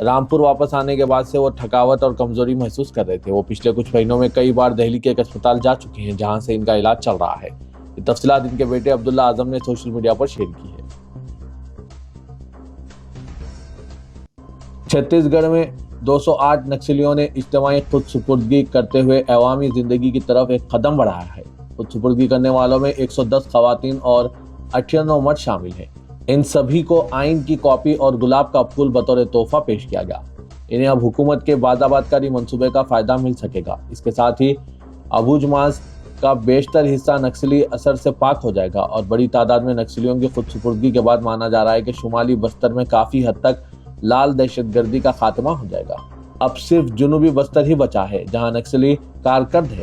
رامپور واپس آنے کے بعد سے وہ تھکاوٹ اور کمزوری محسوس کر رہے تھے۔ وہ پچھلے کچھ مہینوں میں کئی بار دہلی کے ایک اسپتال جا چکے ہیں جہاں سے ان کا علاج چل رہا ہے۔ یہ تفصیلات ان کے بیٹے عبداللہ اعظم نے سوشل میڈیا پر شیئر کی ہے۔ چھتیس گڑھ میں 208 نکسلیوں نے اجتماعی خود سپردگی کرتے ہوئے عوامی زندگی کی طرف ایک قدم بڑھایا ہے۔ خود سپردگی کرنے والوں میں 110 خواتین اور 98 مرد شامل ہیں۔ ان سبھی کو آئین کی کاپی اور گلاب کا پھول بطور تحفہ پیش کیا گیا۔ انہیں اب حکومت کے بازآباد کاری منصوبے کا فائدہ مل سکے گا۔ اس کے ساتھ ہی ابوجماس کا بیشتر حصہ نکسلی اثر سے پاک ہو جائے گا اور بڑی تعداد میں نکسلیوں کی خود سپردگی کے بعد مانا جا رہا ہے کہ شمالی بستر میں کافی حد تک لال دہشت گردی کا خاتمہ ہو جائے گا۔ اب صرف جنوبی بستر ہی بچا ہے جہاں نکسلی کارکرد ہے۔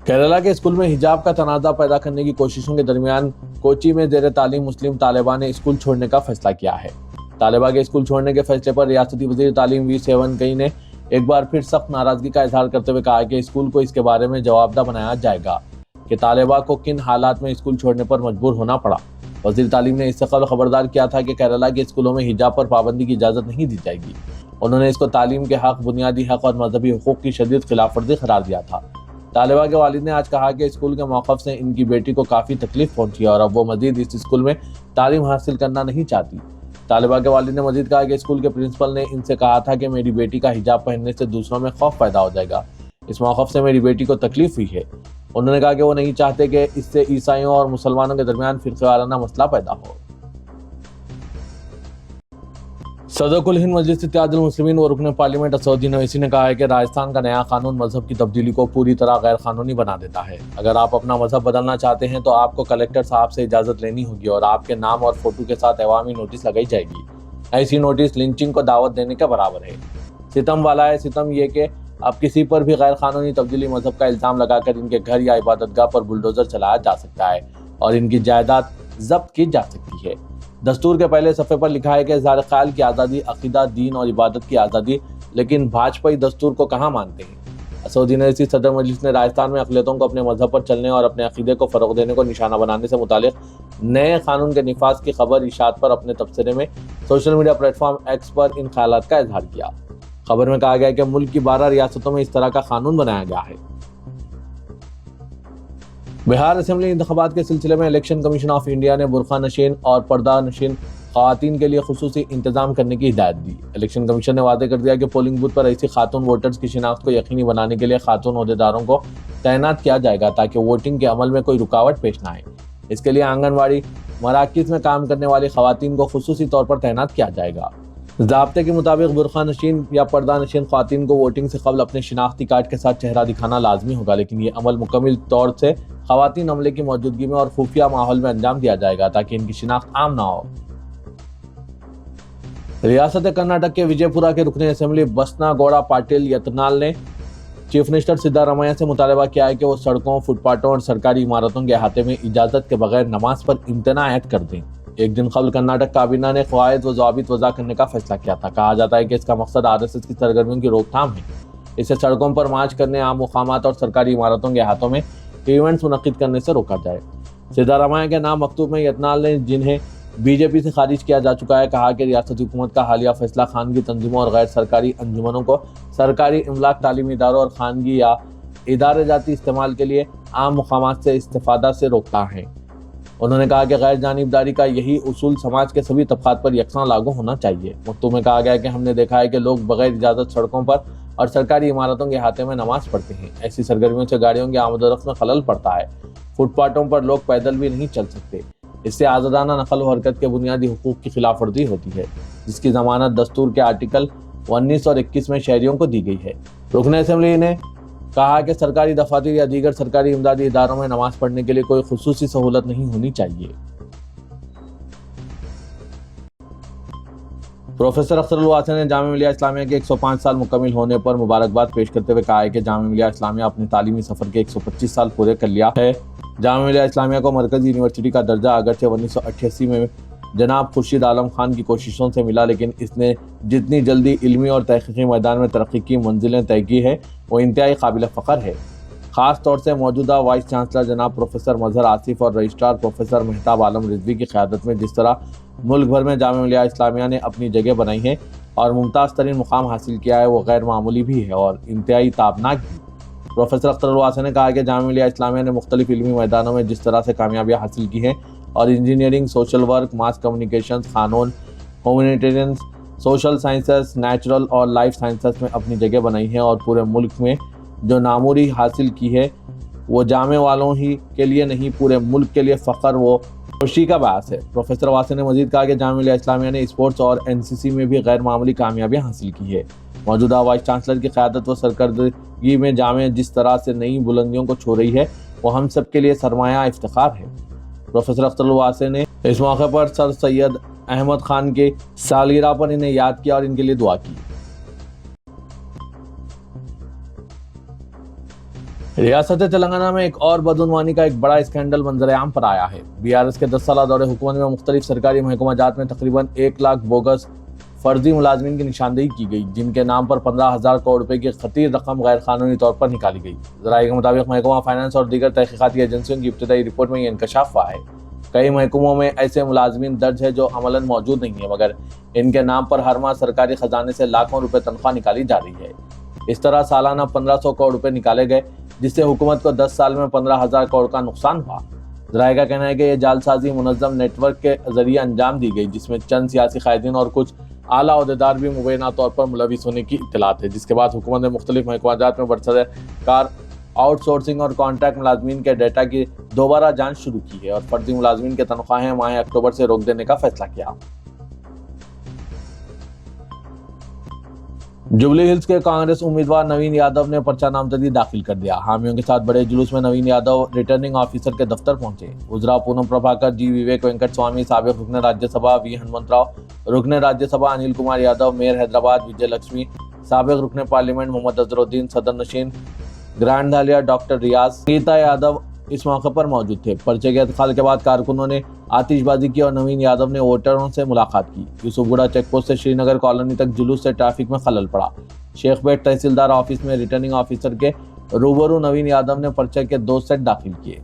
کیرالہ کے اسکول میں حجاب کا تنازع پیدا کرنے کی کوششوں کے درمیان کوچی میں زیر تعلیم مسلم طالبہ نے اسکول چھوڑنے کا فیصلہ کیا ہے۔ طالبہ کے اسکول چھوڑنے کے فیصلے پر ریاستی وزیر تعلیم وی سیونکئی نے ایک بار پھر سخت ناراضگی کا اظہار کرتے ہوئے کہا کہ اسکول کو اس کے بارے میں جواب دہ بنایا جائے گا کہ طالبہ کو کن حالات میں اسکول چھوڑنے پر مجبور ہونا پڑا۔ وزیر تعلیم نے اس سے قبل خبردار کیا تھا کہ کیرالہ کے اسکولوں میں حجاب پر پابندی کی اجازت نہیں دی جائے گی۔ انہوں نے اس کو تعلیم کے حق، بنیادی حق اور مذہبی حقوق کی شدید خلاف ورزی قرار دیا تھا۔ طالبہ کے والد نے آج کہا کہ اسکول کے موقف سے ان کی بیٹی کو کافی تکلیف پہنچی ہے اور اب وہ مزید اس اسکول میں تعلیم حاصل کرنا نہیں چاہتی۔ طالبہ کے والد نے مزید کہا کہ اسکول کے پرنسپل نے ان سے کہا تھا کہ میری بیٹی کا حجاب پہننے سے دوسروں میں خوف پیدا ہو جائے گا۔ اس موقف سے میری بیٹی کو تکلیف ہوئی ہے۔ انہوں نے کہا کہ وہ نہیں چاہتے کہ اس سے عیسائیوں اور مسلمانوں کے درمیان فرقہ وارانہ مسئلہ پیدا ہو۔ صدر کل ہند مجلس اتحاد المسلمین و رکن پارلیمنٹ اسدالدین اویسی نے کہا ہے کہ راجستھان کا نیا قانون مذہب کی تبدیلی کو پوری طرح غیر قانونی بنا دیتا ہے۔ اگر آپ اپنا مذہب بدلنا چاہتے ہیں تو آپ کو کلکٹر صاحب سے اجازت لینی ہوگی اور آپ کے نام اور فوٹو کے ساتھ عوامی نوٹس لگائی جائے گی۔ ایسی نوٹس لنچنگ کو دعوت دینے کے برابر ہے۔ ستم والا ہے ستم یہ کہ اب کسی پر بھی غیر قانونی تبدیلی مذہب کا الزام لگا کر ان کے گھر یا عبادت گاہ پر بلڈوزر چلایا جا سکتا ہے اور ان کی جائیداد ضبط کی جا سکتی ہے۔ دستور کے پہلے صفحے پر لکھا ہے کہ اظہار خیال کی آزادی، عقیدہ، دین اور عبادت کی آزادی، لیکن بھاجپائی دستور کو کہاں مانتے ہیں۔ اسدالدین اویسی صدر مجلس نے راجستھان میں اقلیتوں کو اپنے مذہب پر چلنے اور اپنے عقیدے کو فروغ دینے کو نشانہ بنانے سے متعلق نئے قانون کے نفاذ کی خبر اشاعت پر اپنے تبصرے میں social media platform X پر ان خیالات کا اظہار کیا۔ خبر میں کہا گیا کہ ملک کی 12 ریاستوں میں اس طرح کا قانون بنایا گیا ہے۔ بہار اسمبلی انتخابات کے سلسلے میں الیکشن کمیشن آف انڈیا نے برقع نشین اور پردہ نشین خواتین کے لیے خصوصی انتظام کرنے کی ہدایت دی۔ الیکشن کمیشن نے واضح کر دیا کہ پولنگ بوتھ پر ایسی خاتون ووٹرز کی شناخت کو یقینی بنانے کے لیے خاتون عہدیداروں کو تعینات کیا جائے گا تاکہ ووٹنگ کے عمل میں کوئی رکاوٹ پیش نہ آئے۔ اس کے لیے آنگن واڑی مراکز میں کام کرنے والی خواتین کو خصوصی طور پر تعینات کیا جائے گا۔ ضابطے کے مطابق برقع نشین یا پردہ نشین خواتین کو ووٹنگ سے قبل اپنے شناختی کارڈ کے ساتھ چہرہ دکھانا لازمی ہوگا، لیکن یہ عمل مکمل طور سے خواتین عملے کی موجودگی میں اور خفیہ ماحول میں انجام دیا جائے گا تاکہ ان کی شناخت عام نہ ہو۔ ریاست کرناٹک کے وجے پورہ کے رکن اسمبلی بسنا گوڑا پاٹل یتنال نے چیف منسٹر سدھارمیا سے مطالبہ کیا ہے کہ وہ سڑکوں، فٹ پاتھوں اور سرکاری عمارتوں کے احاطے میں اجازت کے بغیر نماز پر امتناع عائد کر دیں۔ ایک دن قبل کرناٹک کابینہ نے قواعد و ضوابط وضع کرنے کا فیصلہ کیا تھا۔ کہا جاتا ہے کہ اس کا مقصد RSS کی سرگرمیوں کی روک تھام ہے۔ اسے سڑکوں پر مارچ کرنے، عام مقامات اور سرکاری عمارتوں کے احاطوں میں ایونٹس منعقد کرنے سے روکا جائے۔ سدھارمیا کے نام مکتوب میں یتنال نے، جنہیں BJP سے خارج کیا جا چکا ہے، کہا کہ ریاستی حکومت کا حالیہ فیصلہ خانگی تنظیموں اور غیر سرکاری انجمنوں کو سرکاری املاک، تعلیمی اداروں اور خانگی یا ادارے جاتی استعمال کے لیے عام مقامات سے استفادہ سے روکتا ہے۔ انہوں نے کہا کہ غیر جانبداری کا یہی اصول سماج کے سبھی طبقات پر یکساں لاگو ہونا چاہیے۔ مکتوب میں کہا گیا کہ ہم نے دیکھا ہے کہ لوگ بغیر اجازت سڑکوں پر اور سرکاری عمارتوں کے احاطے میں نماز پڑھتے ہیں۔ ایسی سرگرمیوں سے گاڑیوں کی آمد و رفت میں خلل پڑتا ہے۔ فٹ پاتھوں پر لوگ پیدل بھی نہیں چل سکتے۔ اس سے آزادانہ نقل و حرکت کے بنیادی حقوق کی خلاف ورزی ہوتی ہے، جس کی ضمانت دستور کے آرٹیکل 19 اور 21 میں شہریوں کو دی گئی ہے۔ رکن اسمبلی نے کہا کہ سرکاری دفاتر یا دیگر سرکاری امدادی اداروں میں نماز پڑھنے کے لیے کوئی خصوصی سہولت نہیں ہونی چاہیے۔ پروفیسر اختر الواسع نے جامعہ ملیہ اسلامیہ کے 105 سال مکمل ہونے پر مبارکباد پیش کرتے ہوئے کہا ہے کہ جامعہ ملیہ اسلامیہ اپنے تعلیمی سفر کے 125 سال پورے کر لیا ہے۔ جامعہ ملیہ اسلامیہ کو مرکزی یونیورسٹی کا درجہ اگرچہ 1988 میں جناب خورشید عالم خان کی کوششوں سے ملا، لیکن اس نے جتنی جلدی علمی اور تحقیقی میدان میں ترقی کی منزلیں طے کی ہے وہ انتہائی قابل فخر ہے۔ خاص طور سے موجودہ وائس چانسلر جناب پروفیسر مظہر آصف اور رجسٹرار پروفیسر مہتاب عالم رضوی کی قیادت میں جس طرح ملک بھر میں جامعہ ملیہ اسلامیہ نے اپنی جگہ بنائی ہے اور ممتاز ترین مقام حاصل کیا ہے، وہ غیر معمولی بھی ہے اور انتہائی تابناک بھی۔ پروفیسر اختر الواسع نے کہا کہ جامعہ ملیہ اسلامیہ نے مختلف علمی میدانوں میں جس طرح سے کامیابیاں حاصل کی ہیں اور engineering, social work, mass communication, قانون، ہیومینیٹیرین، سوشل سائنسز، نیچرل اور لائف سائنسز میں اپنی جگہ بنائی ہے اور پورے ملک میں جو ناموری حاصل کی ہے وہ جامعہ والوں ہی کے لیے نہیں، پورے ملک کے لیے فخر و خوشی کا باعث ہے۔ پروفیسر واسع نے مزید کہا کہ جامعہ ملیہ اسلامیہ نے اسپورٹس اور NCC میں بھی غیر معمولی کامیابیاں حاصل کی ہے۔ موجودہ وائس چانسلر کی قیادت و سرکردگی میں جامعہ جس طرح سے نئی بلندیوں کو چھو رہی ہے وہ ہم سب کے لیے سرمایہ افتخار ہے۔ پروفیسر اختر الواسع نے اس موقع پر سر سید احمد خان کی سالگرہ پر انہیں یاد کیا اور ان کے لیے دعا کی۔ ریاست تلنگانہ میں ایک اور بدعنوانی کا ایک بڑا اسکینڈل منظر عام پر آیا ہے۔ BRS کے 10 سالہ دور حکومت میں مختلف سرکاری محکمہ جات میں تقریباً 1 لاکھ بوگس فرضی ملازمین کی نشاندہی کی گئی، جن کے نام پر 15,000 کروڑ روپے کی خطیر رقم غیر قانونی طور پر نکالی گئی۔ ذرائع کے مطابق محکمہ فائنانس اور دیگر تحقیقاتی ایجنسیوں کی ابتدائی رپورٹ میں یہ انکشاف ہوا ہے۔ کئی محکموں میں ایسے ملازمین درج ہے جو عملاً موجود نہیں ہیں، مگر ان کے نام پر ہر ماہ سرکاری خزانے سے لاکھوں روپے تنخواہ نکالی جا رہی ہے۔ اس طرح سالانہ 1500 کروڑ روپے نکالے گئے، جس سے حکومت کو 10 سال میں 15,000 کروڑ کا نقصان ہوا۔ ذرائع کا کہنا ہے کہ یہ جعلسازی منظم نیٹ ورک کے ذریعے انجام دی گئی، جس میں چند سیاسی قائدین اور کچھ اعلیٰ عہدیدار بھی مبینہ طور پر ملوث ہونے کی اطلاعات ہے، جس کے بعد حکومت نے مختلف محکمہ جات میں برسر کار آؤٹ سورسنگ اور کانٹریکٹ ملازمین کے ڈیٹا کی دوبارہ جانچ شروع کی ہے اور فرضی ملازمین کے تنخواہیں ماہ اکتوبر سے روک دینے کا فیصلہ کیا۔ جوبلی ہلز کے کانگریس امیدوار نوین یادو نے پرچہ نامزدگی داخل کر دیا۔ حامیوں کے ساتھ بڑے جلوس میں نوین یادو ریٹرننگ آفیسر کے دفتر پہنچے۔ وزراء پونم پربھاکر، جی وویک وینکٹ سوامی، سابق رکن راجیہ سبھا وی ہنمنت راؤ، رکن راجیہ سبھا انل کمار یادو، میئر حیدرآباد وجے لکشمی، سابق رکن پارلیمنٹ محمد اظہر الدین، صدر نشین گرانڈ دھالیا ڈاکٹر ریاض سنگیتا یادو اس موقع پر موجود تھے۔ پرچے کے ادخال کے بعد کارکنوں نے آتش بازی کی اور نوین یادو نے ووٹروں سے ملاقات کی۔ یوسف گڑھ چیک پوسٹ سے شری نگر کالونی تک جلوس سے ٹریفک میں خلل پڑا۔ شیخ بیٹ تحصیلدار آفس میں ریٹرننگ آفیسر کے روبرو نوین یادو نے پرچے کے 2 سیٹ داخل کیے۔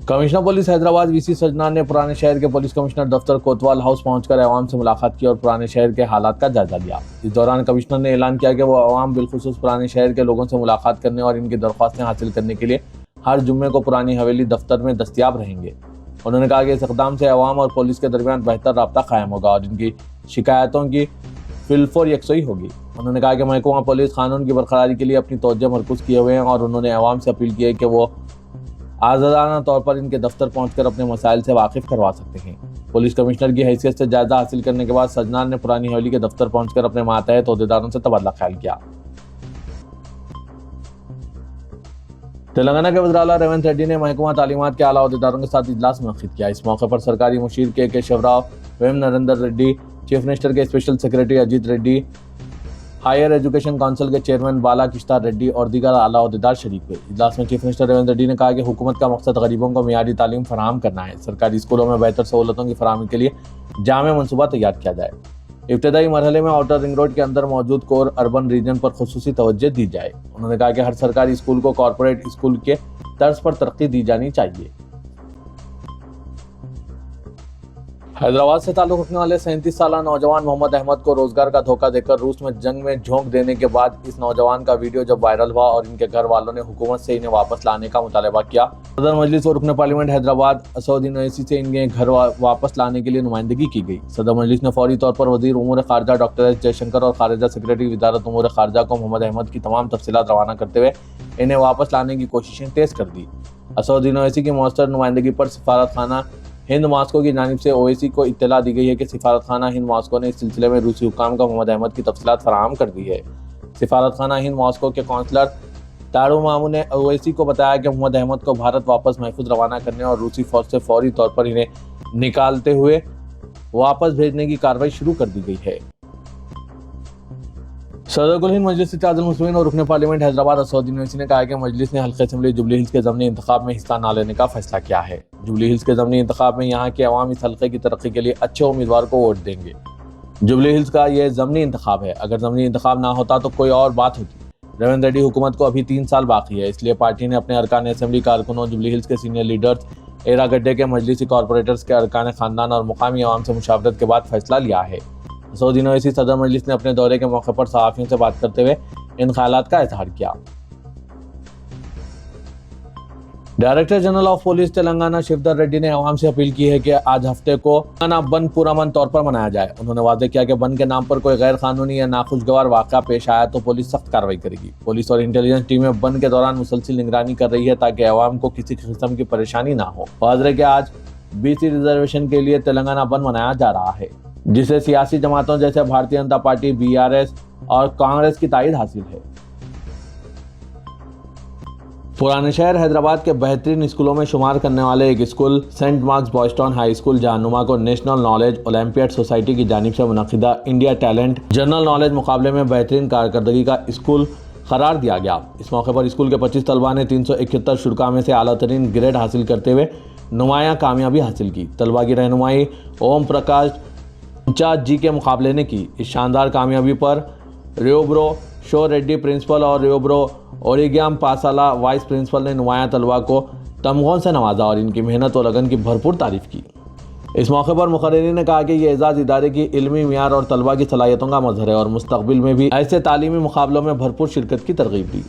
کمشنر پولیس حیدرآباد VC سجنان نے پرانے شہر کے پولیس کمشنر دفتر کوتوال ہاؤس پہنچ کر عوام سے ملاقات کی اور پرانے شہر کے حالات کا جائزہ لیا۔ اس دوران کمشنر نے اعلان کیا کہ وہ عوام بالخصوص پرانے شہر کے لوگوں سے ملاقات کرنے اور ان کی درخواستیں حاصل کرنے کے لیے ہر جمعے کو پرانی حویلی دفتر میں دستیاب رہیں گے۔ انہوں نے کہا کہ اس اقدام سے عوام اور پولیس کے درمیان بہتر رابطہ قائم ہوگا اور ان کی شکایتوں کی فی یکسوئی ہوگی۔ انہوں نے کہا کہ محکمہ پولیس قانون کی برقراری کے لیے اپنی توجہ مرکوز کیے ہوئے ہیں اور انہوں نے عوام سے اپیل کی ہے کہ وہ آزادانہ طور پر ان کے دفتر پہنچ کر اپنے مسائل سے واقف کروا سکتے ہیں۔ پولیس کمشنر کی حیثیت سے جائزہ حاصل کرنے کے بعد سجنان نے پرانی حویلی کے دفتر پہنچ کر اپنے ماتحت عہدیداروں سے تبادلہ خیال کیا۔ تلنگانہ کے وزیر اعلیٰ ریونت ریڈی نے محکمہ تعلیمات کے اعلیٰ عہدیداروں کے ساتھ اجلاس منعقد کیا۔ اس موقع پر سرکاری مشیر کے شیوراؤ، ویم نریندر ریڈی، چیف منسٹر کے special secretary Ajit Reddy, higher education council کے چیئرمین بالا کشتار ریڈی اور دیگر اعلیٰ عہدیدار شریک ہوئے۔ اجلاس میں چیف منسٹر ریونت ریڈی نے کہا کہ حکومت کا مقصد غریبوں کو معیاری تعلیم فراہم کرنا ہے۔ سرکاری اسکولوں میں بہتر سہولتوں کی فراہمی کے لیے جامع منصوبہ تیار کیا جائے۔ ابتدائی مرحلے میں آؤٹر رنگ روڈ کے اندر موجود کور اربن ریجن پر خصوصی توجہ دی جائے۔ انہوں نے کہا کہ ہر سرکاری اسکول کو کارپوریٹ اسکول کے طرز پر ترقی دی جانی چاہیے۔ حیدرآباد سے تعلق رکھنے والے 37 سالہ نوجوان محمد احمد کو روزگار کا دھوکہ دے کر روس میں جنگ میں جھونک دینے کے بعد اس نوجوان کا ویڈیو جب وائرل ہوا اور ان کے گھر والوں نے حکومت سے انہیں واپس لانے کا مطالبہ کیا، صدر مجلس و رکن پارلیمنٹ حیدرآباد اسدالدین اویسی سے ان کے گھر واپس لانے کے لیے نمائندگی کی گئی۔ صدر مجلس نے فوری طور پر وزیر امور خارجہ ڈاکٹر ایس جے شنکر اور خارجہ سیکرٹری وزارت امور خارجہ کو محمد احمد کی تمام تفصیلات روانہ کرتے ہوئے انہیں واپس لانے کی کوششیں تیز کر دی۔ اسدالدین اویسی کی مؤثر نمائندگی پر سفارت خانہ ہند ماسکو کی جانب سے اویسی کو اطلاع دی گئی ہے کہ سفارت خانہ ہند ماسکو نے اس سلسلے میں روسی حکام کو محمد احمد کی تفصیلات فراہم کر دی ہے۔ سفارت خانہ ہند ماسکو کے کونسلر تارو مامو نے اویسی کو بتایا کہ محمد احمد کو بھارت واپس محفوظ روانہ کرنے اور روسی فوج سے فوری طور پر انہیں نکالتے ہوئے واپس بھیجنے کی کارروائی شروع کر دی گئی ہے۔ صدر کل ہند مجلس اتحاد المسلمین اور رکن پارلیمنٹ حیدرآباد اسدالدین اویسی نے کہا کہ مجلس نے حلقہ اسمبلی جوبلی ہلز کے ضمنی انتخاب میں حصہ نہ لینے کا فیصلہ کیا ہے۔ جوبلی ہلز کے ضمنی انتخاب میں یہاں کے عوام اس حلقے کی ترقی کے لیے اچھے امیدوار کو ووٹ دیں گے۔ جوبلی ہلز کا یہ ضمنی انتخاب ہے، اگر ضمنی انتخاب نہ ہوتا تو کوئی اور بات ہوتی۔ ریونت ریڈی حکومت کو ابھی 3 سال باقی ہے، اس لیے پارٹی نے اپنے ارکان اسمبلی کارکنوں، جوبلی ہلز کے سینئر لیڈرز، ایرا گڈھے کے مجلسی کارپوریٹرز کے ارکان خاندان اور مقامی عوام سے مشاورت کے بعد فیصلہ لیا ہے۔ مسعود اویسی صدر مجلس نے اپنے دورے کے موقع پر صحافیوں سے بات کرتے ہوئے ان خیالات کا اظہار کیا۔ Director general of police Telangana Shivdhar Reddy نے عوام سے اپیل کی ہے کہ آج ہفتے کو تلنگانہ بند پرامن طور پر منایا جائے۔ انہوں نے واضح کیا کہ بند کے نام پر کوئی غیر قانونی یا ناخوشگوار واقعہ پیش آیا تو پولیس سخت کارروائی کرے گی۔ پولیس اور انٹیلیجنس ٹیمیں بند کے دوران مسلسل نگرانی کر رہی ہے تاکہ عوام کو کسی قسم کی پریشانی نہ ہو۔ واضح ہے کہ آج BC ریزرویشن کے لیے تلنگانہ بند منایا جا رہا ہے، جسے سیاسی جماعتوں جیسے بھارتیہ جنتا پارٹی، BRS اور کانگریس کی تائید حاصل ہے۔ پرانے شہر حیدرآباد کے بہترین اسکولوں میں شمار کرنے والے ایک school saint Mark's boys town high school Jahanuma کو نیشنل نالج اولمپیاڈ سوسائٹی کی جانب سے منعقدہ انڈیا ٹیلنٹ جنرل نالج مقابلے میں بہترین کارکردگی کا اسکول قرار دیا گیا۔ اس موقع پر اسکول کے 25 طلباء نے 371 شرکاء میں سے اعلیٰ ترین گریڈ حاصل کرتے ہوئے نمایاں کامیابی حاصل کی۔ طلباء کی رہنمائی اوم پرکاش جی کے مقابلے نے کی۔ اس شاندار کامیابی پر ریوبرو شو ریڈی پرنسپل اور ریوبرو اوریگیام پاسالا وائس پرنسپل نے نمایاں طلباء کو تمغوں سے نوازا اور ان کی محنت و لگن کی بھرپور تعریف کی۔ اس موقع پر مقررین نے کہا کہ یہ اعزاز ادارے کی علمی معیار اور طلباء کی صلاحیتوں کا مظہر ہے اور مستقبل میں بھی ایسے تعلیمی مقابلوں میں بھرپور شرکت کی ترغیب دی۔